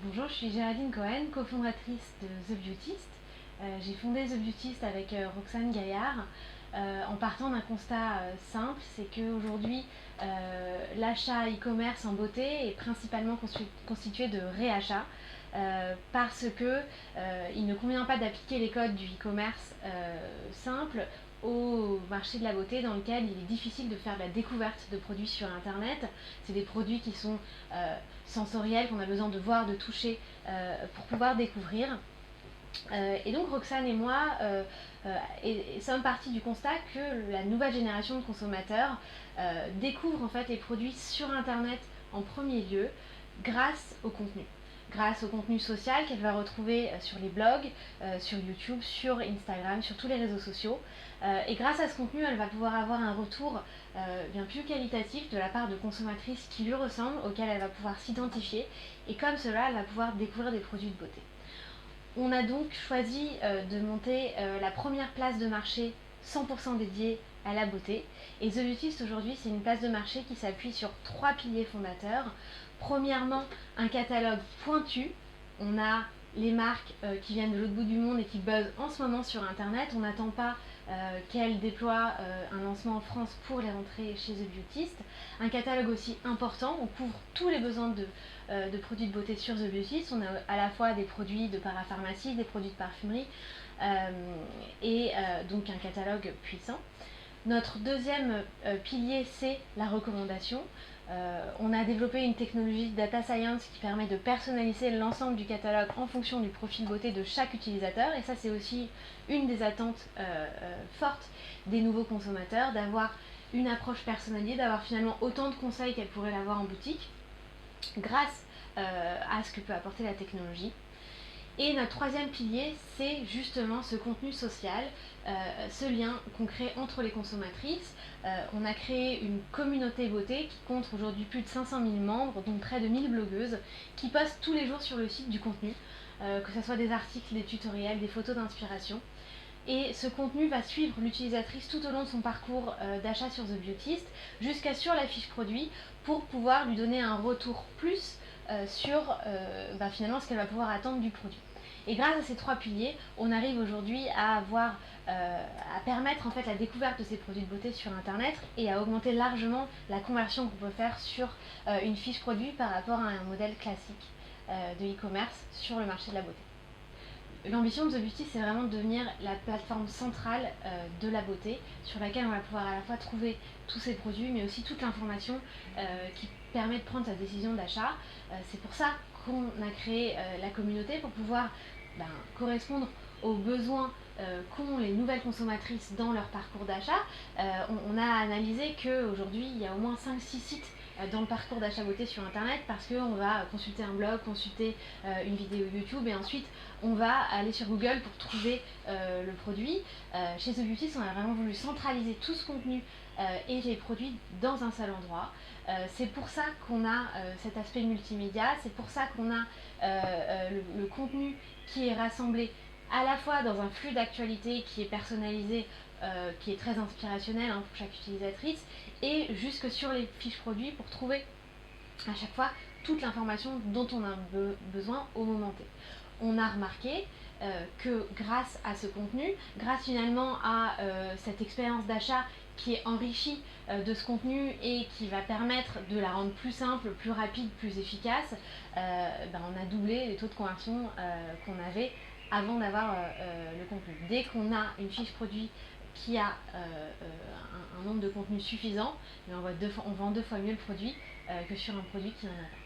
Bonjour, je suis Géraldine Cohen, cofondatrice de The Beautist. J'ai fondé The Beautist avec Roxane Gaillard en partant d'un constat simple, c'est qu'aujourd'hui l'achat e-commerce en beauté est principalement constitué de réachats parce que il ne convient pas d'appliquer les codes du e-commerce simple au marché de la beauté dans lequel il est difficile de faire de la découverte de produits sur internet. C'est des produits qui sont sensoriels, qu'on a besoin de voir, de toucher pour pouvoir découvrir. Et donc Roxane et moi sommes partis du constat que la nouvelle génération de consommateurs découvre en fait les produits sur internet en premier lieu grâce au contenu social qu'elle va retrouver sur les blogs, sur YouTube, sur Instagram, sur tous les réseaux sociaux. Et grâce à ce contenu, elle va pouvoir avoir un retour bien plus qualitatif de la part de consommatrices qui lui ressemblent, auxquelles elle va pouvoir s'identifier. Et comme cela, elle va pouvoir découvrir des produits de beauté. On a donc choisi de monter la première place de marché 100% dédiée à la beauté. Et The Beautist aujourd'hui, c'est une place de marché qui s'appuie sur 3 piliers fondateurs. Premièrement, un catalogue pointu. On a les marques qui viennent de l'autre bout du monde et qui buzzent en ce moment sur internet. On n'attend pas qu'elles déploient un lancement en France pour les rentrer chez The Beautist. Un catalogue aussi important, on couvre tous les besoins de produits de beauté sur The Beautist. On a à la fois des produits de parapharmacie, des produits de parfumerie et donc un catalogue puissant. Notre deuxième pilier, c'est la recommandation. On a développé une technologie de data science qui permet de personnaliser l'ensemble du catalogue en fonction du profil beauté de chaque utilisateur. Et ça, c'est aussi une des attentes fortes des nouveaux consommateurs, d'avoir une approche personnalisée, d'avoir finalement autant de conseils qu'elle pourrait l'avoir en boutique, grâce à ce que peut apporter la technologie. Et notre troisième pilier, c'est justement ce contenu social, ce lien qu'on crée entre les consommatrices. On a créé une communauté beauté qui compte aujourd'hui plus de 500 000 membres, dont près de 1000 blogueuses, qui postent tous les jours sur le site du contenu, que ce soit des articles, des tutoriels, des photos d'inspiration. Et ce contenu va suivre l'utilisatrice tout au long de son parcours d'achat sur The Beautist, jusqu'à sur la fiche produit, pour pouvoir lui donner un retour plus sur finalement ce qu'elle va pouvoir attendre du produit. Et grâce à ces 3 piliers, on arrive aujourd'hui à permettre en fait la découverte de ces produits de beauté sur internet et à augmenter largement la conversion qu'on peut faire sur une fiche produit par rapport à un modèle classique de e-commerce sur le marché de la beauté. L'ambition de The Beauty, c'est vraiment de devenir la plateforme centrale de la beauté, sur laquelle on va pouvoir à la fois trouver tous ces produits, mais aussi toute l'information qui permet de prendre sa décision d'achat. C'est pour ça qu'on a créé la communauté, pour pouvoir correspondre aux besoins qu'ont les nouvelles consommatrices dans leur parcours d'achat. On a analysé qu'aujourd'hui, il y a au moins 5-6 sites dans le parcours d'achat beauté sur internet, parce qu'on va consulter un blog, consulter une vidéo YouTube, et ensuite on va aller sur Google pour trouver le produit. Chez The Beautist, on a vraiment voulu centraliser tout ce contenu et les produits dans un seul endroit. C'est pour ça qu'on a cet aspect multimédia, c'est pour ça qu'on a le contenu qui est rassemblé à la fois dans un flux d'actualité qui est personnalisé, qui est très inspirationnel pour chaque utilisatrice, et jusque sur les fiches produits pour trouver à chaque fois toute l'information dont on a besoin au moment T. On a remarqué que grâce à ce contenu, grâce finalement à cette expérience d'achat qui est enrichie de ce contenu et qui va permettre de la rendre plus simple, plus rapide, plus efficace, on a doublé les taux de conversion qu'on avait avant d'avoir le contenu. Dès qu'on a une fiche produit qui a un nombre de contenus suffisant, on vend 2 fois mieux le produit que sur un produit qui n'en a pas.